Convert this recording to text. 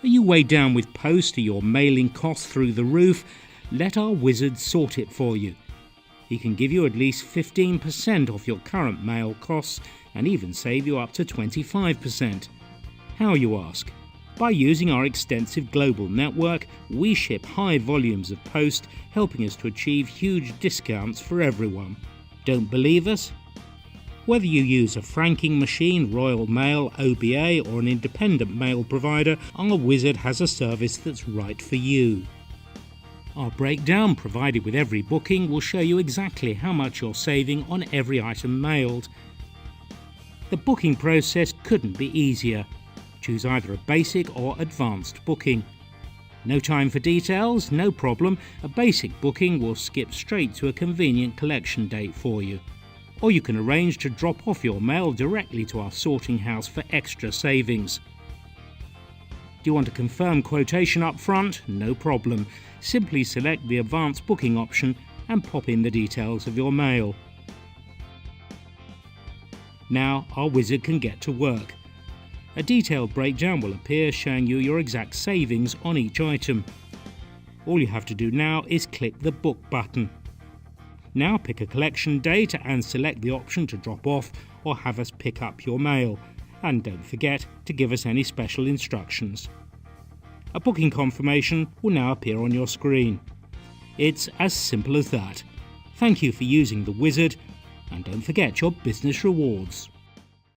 Are you weighed down with post? Are your mailing costs through the roof? Let our wizard sort it for you. He can give you at least 15% off your current mail costs and even save you up to 25%. How, you ask? By using our extensive global network, we ship high volumes of post, helping us to achieve huge discounts for everyone. Don't believe us? Whether you use a franking machine, Royal Mail, OBA or an independent mail provider, our wizard has a service that's right for you. Our breakdown, provided with every booking, will show you exactly how much you're saving on every item mailed. The booking process couldn't be easier. Choose either a basic or advanced booking. No time for details? No problem. A basic booking will skip straight to a convenient collection date for you. Or you can arrange to drop off your mail directly to our sorting house for extra savings. Do you want a confirmed quotation up front? No problem. Simply select the advanced booking option and pop in the details of your mail. Now our wizard can get to work. A detailed breakdown will appear showing you your exact savings on each item. All you have to do now is click the Book button. Now pick a collection date and select the option to drop off or have us pick up your mail. And don't forget to give us any special instructions. A booking confirmation will now appear on your screen. It's as simple as that. Thank you for using the wizard, and don't forget your business rewards.